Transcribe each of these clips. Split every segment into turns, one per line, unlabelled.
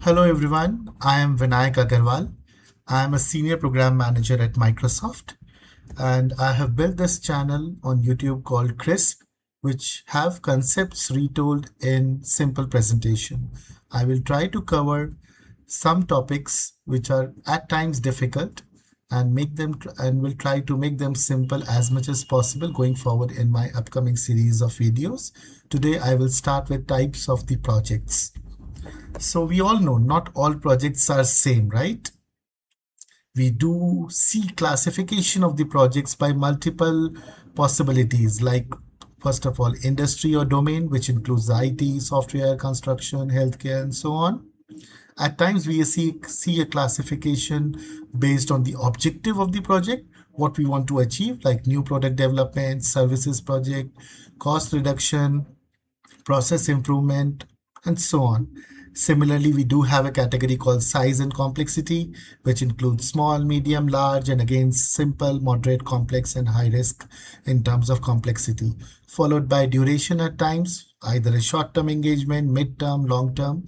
Hello everyone, I am Vinayak Agarwal. I am a senior program manager at Microsoft and I have built this channel on YouTube called Crisp, which have concepts retold in simple presentation. I will try to cover some topics which are at times difficult and will try to make them simple as much as possible going forward in my upcoming series of videos. Today I will start with types of the projects. So we all know not all projects are same, right? We do see classification of the projects by multiple possibilities, like first of all, industry or domain, which includes IT, software, construction, healthcare, and so on. At times we see a classification based on the objective of the project, what we want to achieve, like new product development, services project, cost reduction, process improvement, and so on. Similarly, we do have a category called size and complexity, which includes small, medium, large, and again, simple, moderate, complex, and high risk in terms of complexity, followed by duration at times, either a short-term engagement, mid-term, long-term,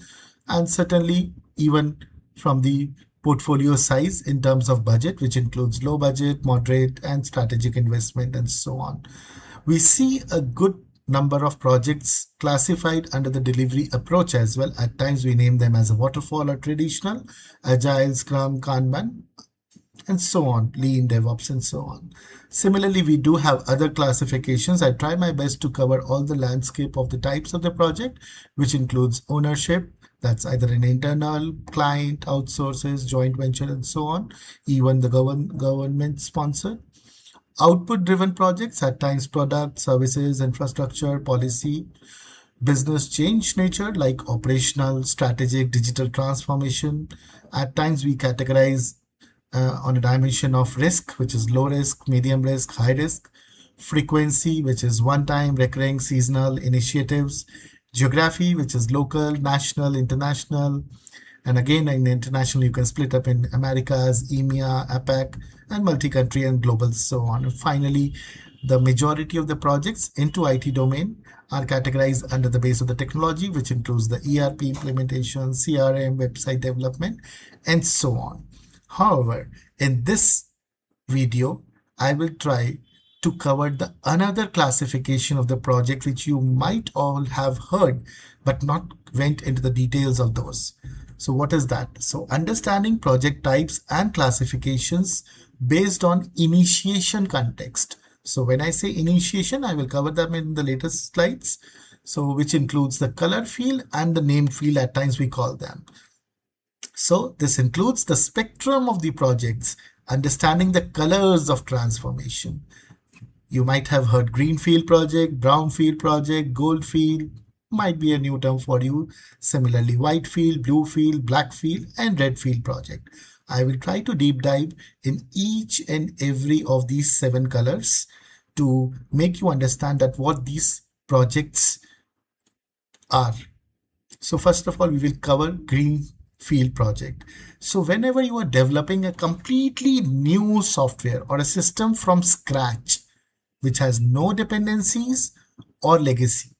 and certainly even from the portfolio size in terms of budget, which includes low budget, moderate, and strategic investment, and so on. We see a good number of projects classified under the delivery approach as well. At times we name them as a waterfall or traditional, agile, scrum, kanban, and so on, lean, DevOps, and so on. Similarly, we do have other classifications. I try my best to cover all the landscape of the types of the project, which includes ownership, that's either an internal client, outsources, joint venture, and so on, even the government sponsored. Output driven projects, at times product, services, infrastructure, policy, business change nature like operational, strategic, digital transformation. At times we categorize on a dimension of risk, which is low risk, medium risk, high risk, frequency, which is one time, recurring, seasonal initiatives, geography, which is local, national, international. And again, in international, you can split up in Americas, EMEA, APAC, and multi-country and global, so on. And finally, the majority of the projects into IT domain are categorized under the base of the technology, which includes the ERP implementation, CRM, website development, and so on. However, in this video, I will try to cover the another classification of the project, which you might all have heard, but not went into the details of those. So what is that? So understanding project types and classifications based on initiation context. So when I say initiation, I will cover them in the latest slides. So which includes the color field and the name field, at times we call them. So this includes the spectrum of the projects, understanding the colors of transformation. You might have heard Greenfield project, Brownfield project, Goldfield, might be a new term for you. Similarly, Whitefield, Bluefield, Blackfield, and Redfield project. I will try to deep dive in each and every of these 7 colors to make you understand that what these projects are. So first of all, we will cover Greenfield project. So whenever you are developing a completely new software or a system from scratch, which has no dependencies or legacy,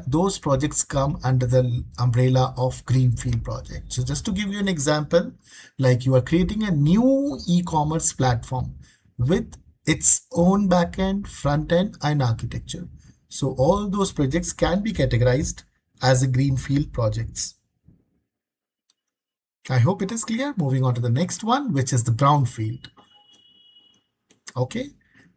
those projects come under the umbrella of Greenfield project. So just to give you an example, like you are creating a new e-commerce platform with its own backend, front end, and architecture. So all those projects can be categorized as a Greenfield projects. I hope it is clear. Moving on to the next one, which is the Brownfield. Okay,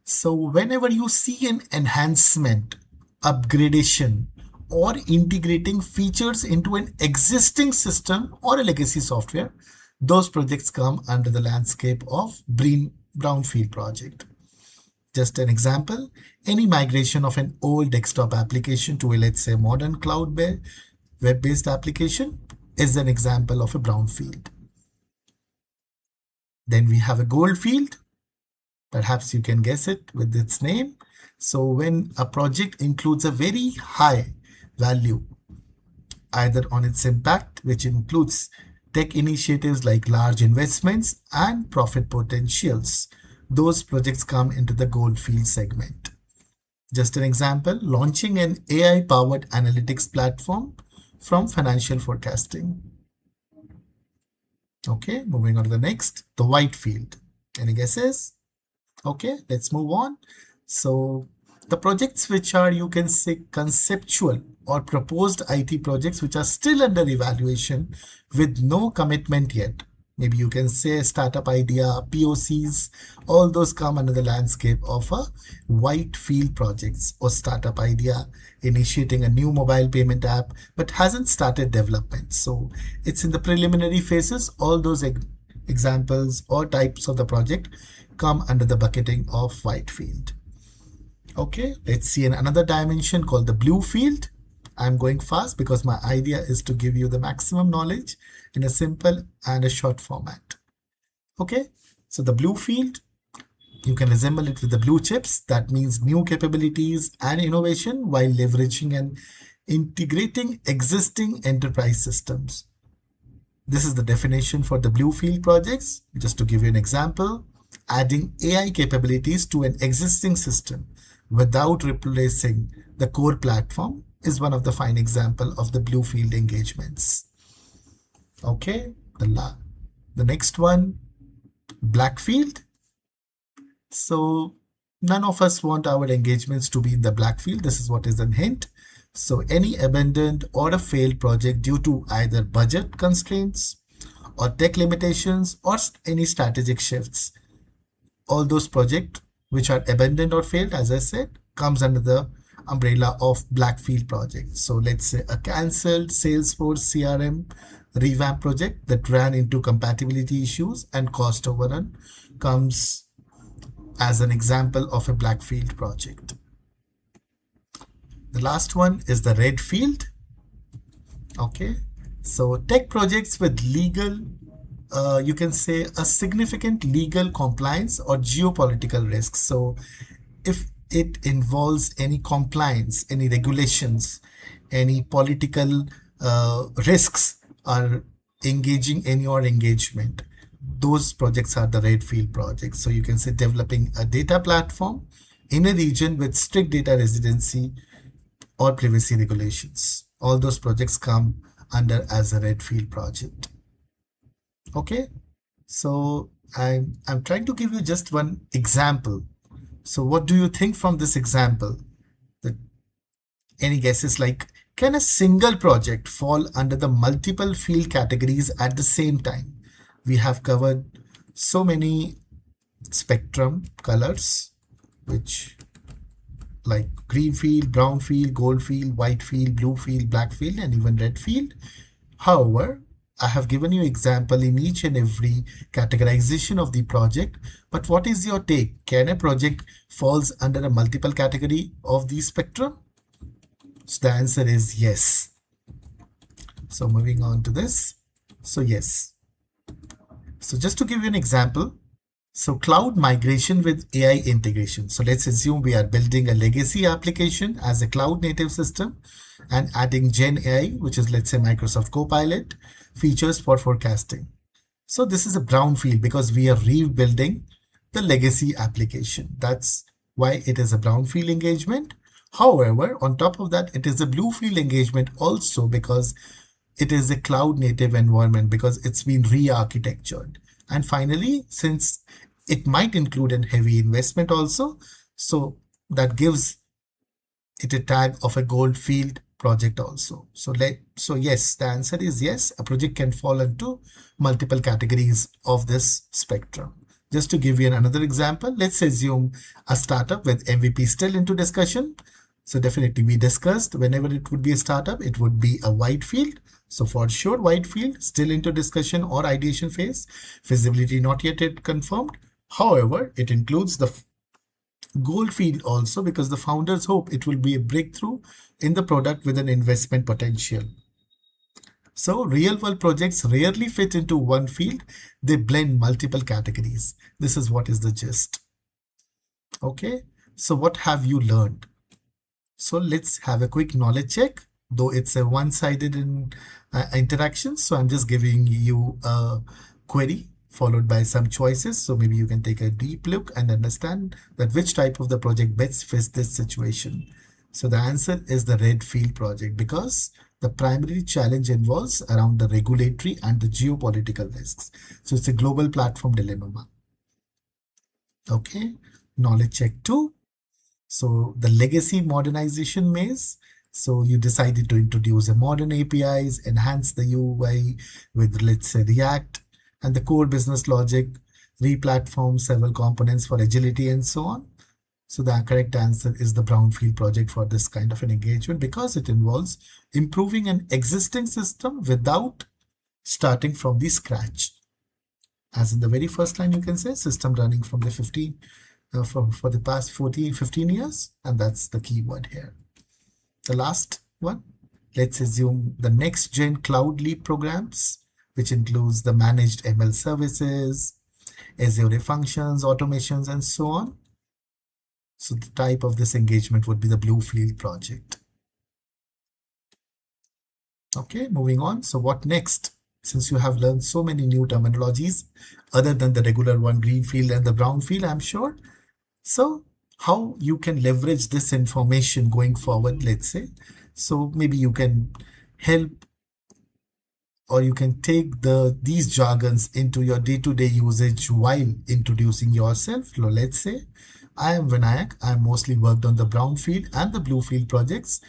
so whenever you see an enhancement, upgradation, or integrating features into an existing system or a legacy software, those projects come under the landscape of Brownfield project. Just an example, any migration of an old desktop application to a, let's say, modern cloud-based web-based application is an example of a Brownfield. Then we have a Goldfield. Perhaps you can guess it with its name. So when a project includes a very high value, either on its impact, which includes tech initiatives like large investments and profit potentials, those projects come into the Goldfield segment. Just an example, launching an AI-powered analytics platform from financial forecasting. Okay, moving on to the next, the Whitefield. Any guesses? Okay, let's move on. So the projects which are, you can say, conceptual or proposed IT projects which are still under evaluation with no commitment yet. Maybe you can say startup idea, POCs, all those come under the landscape of a Whitefield projects, or startup idea, initiating a new mobile payment app, but hasn't started development. So it's in the preliminary phases. All those examples or types of the project come under the bucketing of Whitefield. Okay, let's see another dimension called the Bluefield. I'm going fast because my idea is to give you the maximum knowledge in a simple and a short format. Okay, so the Bluefield, you can resemble it with the blue chips. That means new capabilities and innovation while leveraging and integrating existing enterprise systems. This is the definition for the Bluefield projects. Just to give you an example, adding AI capabilities to an existing system without replacing the core platform is one of the fine examples of the Bluefield engagements. Okay, the next one, Blackfield. So none of us want our engagements to be in the Blackfield. This is what is a hint. So any abandoned or a failed project due to either budget constraints or tech limitations or any strategic shifts, all those projects which are abandoned or failed, as I said, comes under the umbrella of Blackfield project. So let's say a cancelled Salesforce CRM revamp project that ran into compatibility issues and cost overrun comes as an example of a Blackfield project. The last one is the Redfield. Okay, so tech projects with legal, you can say a significant legal compliance or geopolitical risks. So if it involves any compliance, any regulations, any political risks are engaging in your engagement, those projects are the Redfield projects. So you can say developing a data platform in a region with strict data residency or privacy regulations. All those projects come under as a Redfield project. Okay, so I'm trying to give you just one example. So what do you think from this example? Any guesses, like, can a single project fall under the multiple field categories at the same time? We have covered so many spectrum colors, which like Greenfield, Brownfield, Goldfield, Whitefield, Bluefield, Blackfield, and even Redfield. However, I have given you example in each and every categorization of the project. But what is your take? Can a project falls under a multiple category of the spectrum? So the answer is yes. So moving on to this. So yes. So just to give you an example, so cloud migration with AI integration. So let's assume we are building a legacy application as a cloud native system and adding Gen AI, which is, let's say, Microsoft Copilot features for forecasting. So this is a brownfield because we are rebuilding the legacy application. That's why it is a brownfield engagement. However, on top of that, it is a bluefield engagement also because it is a cloud native environment, because it's been re-architectured. And finally, since it might include a heavy investment also, so that gives it a tag of a Goldfield project also. So yes, the answer is yes, a project can fall into multiple categories of this spectrum. Just to give you another example, let's assume a startup with MVP still into discussion. So definitely we discussed whenever it would be a startup, it would be a Whitefield. So for sure, Whitefield still into discussion or ideation phase, feasibility not yet confirmed. However, it includes the Goldfield also because the founders hope it will be a breakthrough in the product with an investment potential. So real world projects rarely fit into one field. They blend multiple categories. This is what is the gist. Okay, so what have you learned? So let's have a quick knowledge check, though it's a one-sided interaction. So I'm just giving you a query followed by some choices. So maybe you can take a deep look and understand that which type of the project best fits this situation. So the answer is the Redfield project because The primary challenge involves around the regulatory and the geopolitical risks. So it's a global platform dilemma. Okay, knowledge check 2. So the legacy modernization maze. So you decided to introduce a modern APIs, enhance the UI with, let's say, React, and the core business logic, replatform several components for agility and so on. So the correct answer is the Brownfield project for this kind of an engagement, because it involves improving an existing system without starting from the scratch. As in the very first line, you can say system running from the 15 for the past 15 years, and that's the keyword here. The last one, let's assume the next gen cloud leap programs, which includes the managed ML services, Azure functions, automations, and so on. So the type of this engagement would be the Bluefield project. Okay, moving on. So what next? Since you have learned so many new terminologies other than the regular one, Greenfield and the Brownfield, I'm sure. So how you can leverage this information going forward, let's say. So maybe you can help, or you can take these jargons into your day-to-day usage while introducing yourself. So let's say I am Vinayak. I mostly worked on the Brownfield and the Bluefield projects,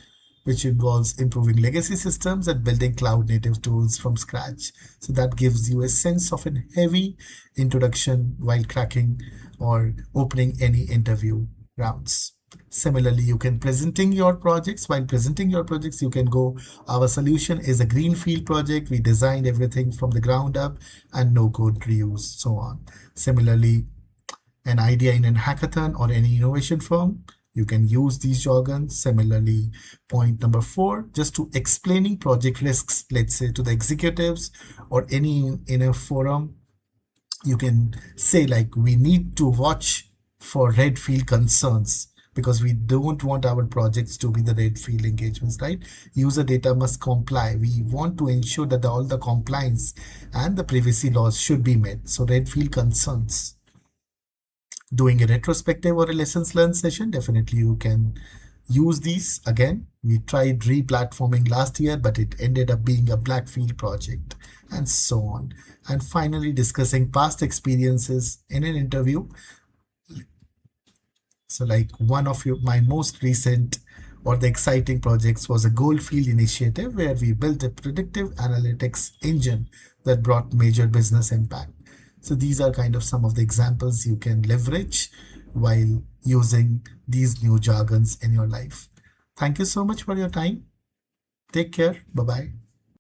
which involves improving legacy systems and building cloud native tools from scratch. So that gives you a sense of a heavy introduction while cracking or opening any interview rounds. Similarly, you can presenting your projects. While presenting your projects, you can go, our solution is a Greenfield project. We designed everything from the ground up and no code reuse, so on. Similarly, an idea in a hackathon or any innovation firm, you can use these jargons. Similarly, point number 4, just to explaining project risks, let's say to the executives or any in a forum, you can say like, we need to watch for Redfield concerns because we don't want our projects to be the Redfield engagements, right? User data must comply. We want to ensure that all the compliance and the privacy laws should be met. So Redfield concerns. Doing a retrospective or a lessons learned session, definitely you can use these. Again, we tried re-platforming last year, but it ended up being a Blackfield project, and so on. And finally, discussing past experiences in an interview. So like one of my most recent or the exciting projects was a Goldfield initiative where we built a predictive analytics engine that brought major business impact. So these are kind of some of the examples you can leverage while using these new jargons in your life. Thank you so much for your time. Take care. Bye-bye.